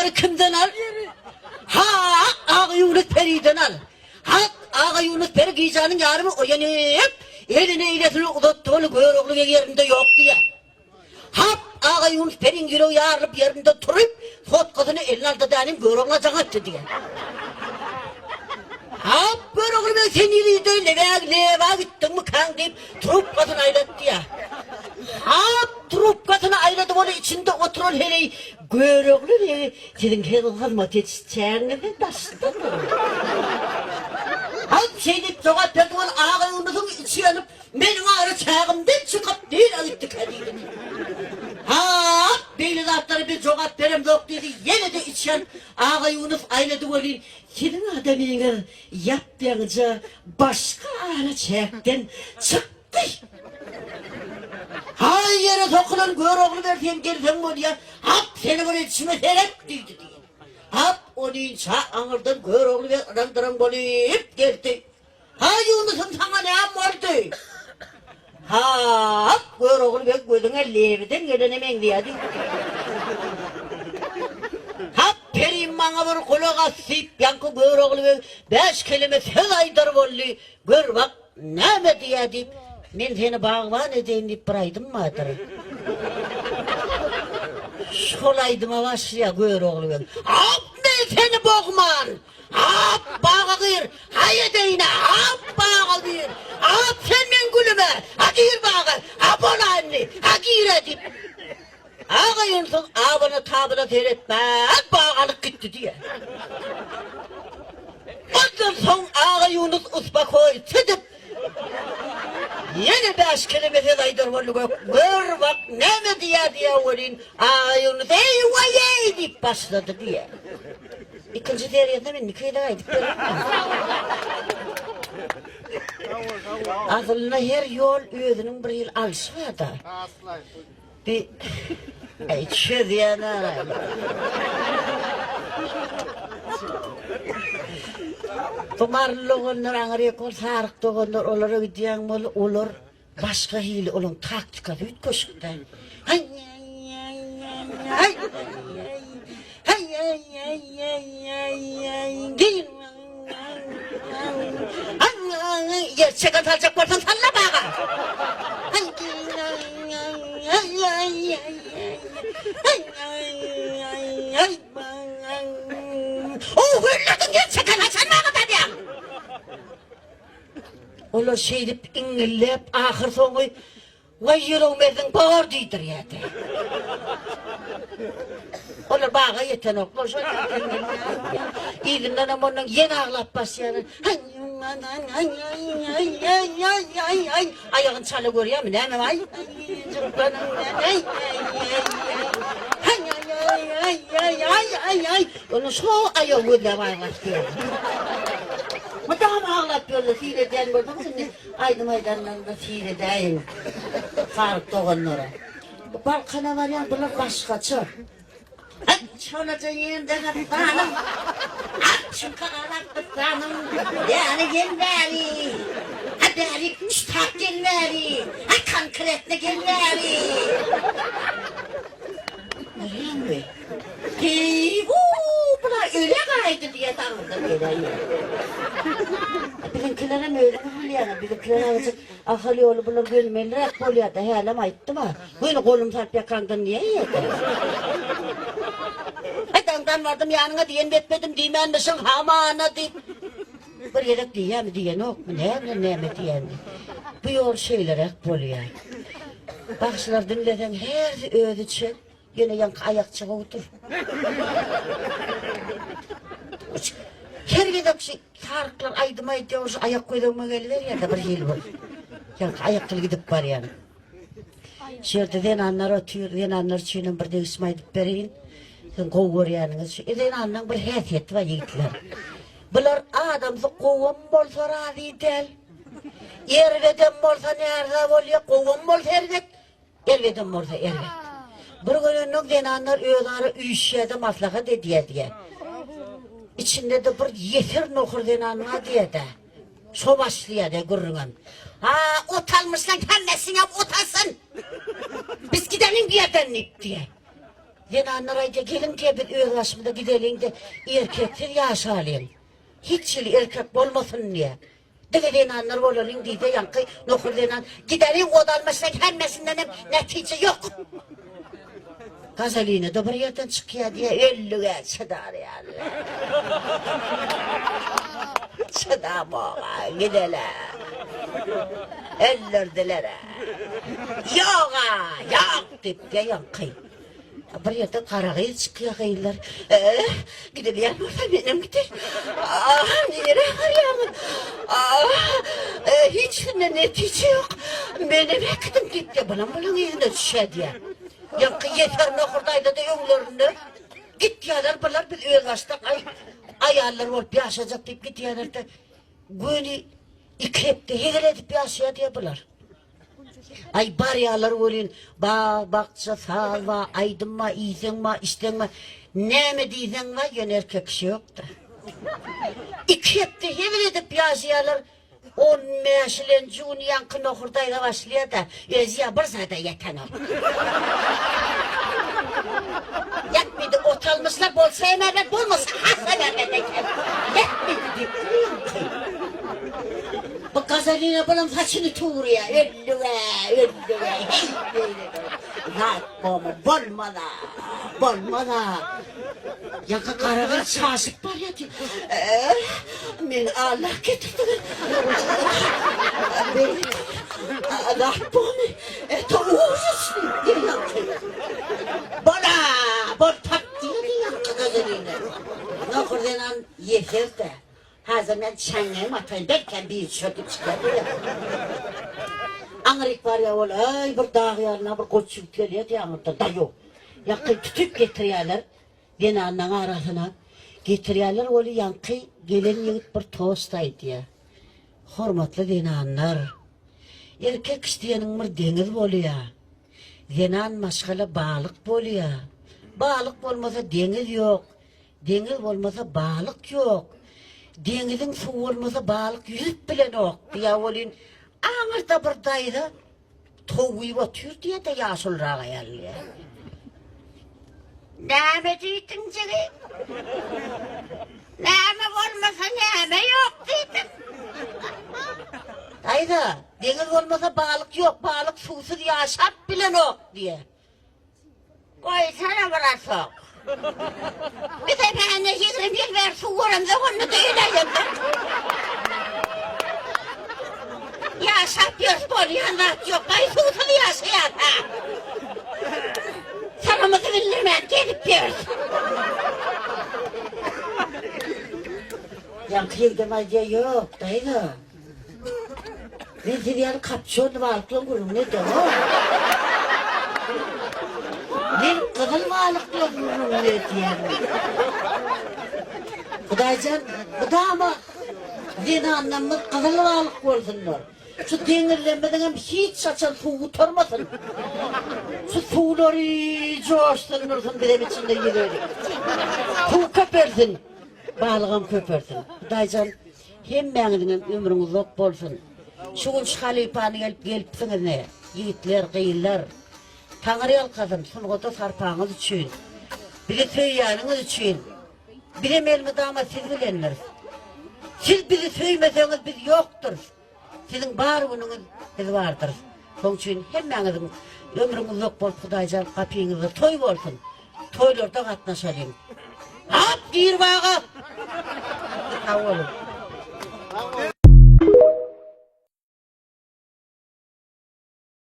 Bunları kimden al? Ha, Ağa Yunus Peri'den al. Ha, Ağa Yunus Peri giycanın yarımı oyanıp, eline iletini uzattığı buyruğlu yerinde yok diye. Hap, Ağa Yunus Peri'nin yüreği yarılıp yerinde durup, fotkasını eline aldı denim buyruğuna canattı diye. Hap, buyruğlu ben seni yürüydü, leva gittin mi kan deyip, trupkasını aylattı ya. Hap, trupkasını ayladı, onu içinde oturan hele, buyruğlu ne, senin hele hizmet yetişeceğini de taşıdı mı? Hap, deyip, cevap verdi, onu Ağa Yunus'un içi yanıp, benim ağrı çağımdan çıkıp değil ayıttık hadi. Ha, beyli zatları bir cevap verem yok dedi. Yine de içen Ağa Yunus ayladı olayım. Senin adamını yaptığınca başka ağrı çekten çıktı. Hay yere sokulan gör oğlu verdiğim geldim onu ya. Hap seni bunu içime serep dedi diye. Hap onu inşa anırdım gör oğlu ver adamdıran bolayıp geldi. Hay Yunus'um sana ne yapmadı? Ha, gör oğul ben gözüne leviden gelen hemen diyedi. Hap perim bana bir kulak asıp yankı gör oğul ben 5 kelime söz aydır bolli. Gör bak ne mi diyedi. Ben seni bağvan edeyim deyip bıraydım mı adırı? Şolaydıma başlaya gör oğul ben. Hap ben seni boğman. Hap bağa gıyır. Hayır deyine hap bağa gıyır. Hap sen ben gülüme. Ha gıyır bağa. Ha bana anne. Ha gıyır edip. Ağa Yunus'un ağabını tabına seyretmez. Bağalık gitti diye. Ondan son Ağa Yunus uspa koy. Sıdıp. Yine 5 kilometre daydır varlık yok. Gör bak ne mi diye vurun. Ağa Yunus eyvah deyip başladı diye. İkinci deriyede mi nikahidaydık. Aslında her yol özünün bir yıl alışmıyor da. Bir... Ay çö diyen ara. Tumarlığınlar ağrıya kol sarık doğanlar olara gidiyen bol olur. Başka hili olun taktika büyük koşukta. Hay hay gerçek atılacak varsan salla bağa. Oh hırladın gerçek atılacak bağa ya. Ola şeydip ingillep ahır sonu vay yürümedin bağır deydir ya de. Ola bağa yeten oklar şöyle İyidinden ama onun yeni ağlap basyanı. Ayağın çalı görüyor mu? Ne mi? Onu şu ayağı görüyor başlıyor. Madem ağlatıyorlar, sihireden gördüm şimdi aydım aydanlarında sihireden fark doğanlara. Bu balkana var ya, bunlar başkaçı. Şöylece yerinde hanım, şu karalar kısanım, yani gelmeli, haberi müştak gelmeli, konkretle gelmeli. Öyle mi? Buna öyle kaydı diye tanıdım gelen. Bizimkilere mi öyle mi yani? Bizimkilere alacak akıl yolu bunlar gülmeleri hep oluyor da helem ayıttı mı? Böyle kolum sarp yakandan niye yedi? Haydandan vardım yanına diyen betmedim diyemenmişsin hamana deyip. Bir yedek diye mi diyen yok mu? Ne mi diyen mi? Bu yol şeyler hep oluyor. Bakışlar dinleden her öğüt için yine yankı ayakçığa otur. Her bir şey tarıklar aydıma ediyor, ayak koyduğuma gelirler ya da bir hil var. Yankı ayaklı gidip var yani. Şöyle den anlar atıyor, den anlar çiğnen bir de ismaydıp bereyin. Sen kovur yani. Den anlar bir hesiyeti var yiğitler. Bunlar adamsı kovam bolsa razı del. Erveden bolsa nerede oluyor, kovam bolsa ervet. Erveden bolsa ervet. Bir günün den anlar öğları üşüyede maslahat ediyor diye. İçinde de bir yeter nokur den anlar diye de. So başlıyor de gurrungan. Ha utanmışsan kendisine utansın. Biz gidelim bir yerden diye. Yine anlar ayda gelin diye bir öğün aşımda gidelim de erkektir yaşayalım. Hiç yıl erkek olmasın diye. Degeden anlar olalım diye de yankı nokurdan gidelim odalmasak hemmesinden hem netice yok. Gazaline de bir yerden çıkıyor diye 50'ye çıdar yani. Çıdam oğa gideler. Ellerdiler. Yok ha, yok deyip de yankı. Bir yerde karagıyı çıkıyor kıyılar. Gidelim orada benim gider. Nereye arayamam? Hiç netice yok. Benim ektim gitti. Bulan yerine düşer diye. Yankı yeter nokurdaydı da yollarını. Gittiler bunlar bir öğlaştık. Ayarlar olup yaşayacak deyip gittiler de. Günü ikrepte hegal edip yaşaya diye bunlar. Ay baryalar olun, bakça, salva, aydınma, izenma, istenme. Ne mi diyzen var, yine erkek kişi yok da. İkrepte hegal edip yaşayalar. 10 meşilen cuni yankın okurdayla başlıyor da özüye bir zada yeten ol. Yetmedi otalmışlar bolsa emerler bulmasın hasta vermeden yetmedi. Bu Gazaline bunun saçını tuğruya öllüve. Nakbomu bolmada. Yaka karagın şaşık var ya diyor. Men Allah getirdi. Nakbomu tavuğursun diye yakıyor. Bol tak diye yakıyor Gazaline. Nokurdenan yeter de. Her zaman çengem atayım derken bir çöküp çıkardı ya. Anrik var ya oğlu, ay bir dağ yarına bir koç yükleniyor diye anırdı da yok. Yankı tutup getiriyorlar, beni annenin arasına. Getiriyorlar oğlu yankı gelen yigit bir tostaydı ya. Hormatlı beni anlar. Erkek isteyenin bir deniz oluyor. Zenan maşgala balık oluyor. Balık olmasa deniz yok. Deniz olmasa balık yok. Denizin su olmasa balık yüzüp bile yok diye olun. Ağırda buradaydı. Toğuyup otuyor diye de yaşılrağa yerliyor. Ne diydin canım? Ne olmasa ne yok diydin? Hayda, deniz olmasa balık yok, balık susuz yaşap bile yok diye. Koy sana burası. Bir de ben de yedirim bir ver su vurum da onu da öyleyim. Yaşatıyoruz böyle anlat yok. Ay susuz yaşayan ha. Sanamızı bildirmem gelip diyoruz. Yankıyıldım diye yok dayı. Ne diyen kapşon varlıklı kurum ne diyor? Bir kızıl varlıklı kurum ne diyen? Kudaycan, bu da ama dini anlamı kızıl varlık olsunlar. Şu denirlenmeden hiç saçan suğu oturmasın. Şu suğuları coşturursun bir de içinde gidiyor. Suğu köpersin. Balığım köpersin. Kudaycan, hem beğendinin ömrünüz uzak olsun. Şu gün şalipanı gelipsiniz ne? Yiğitler, kıyırlar. Tanrı yalkadın, sunğuda sarpağınız için. Bir de töyyanınız için. Bir de melmi damat siz bilenler. Siz bizi söymeseniz biz yoktur. Sizin var bununuz, biz vardır. Son için hemenizin ömrünüz yok bol Kudaycan kapıyınızda toy olsun. Toylarda katlaşalım. Hop, gir bağa! Sağ olun.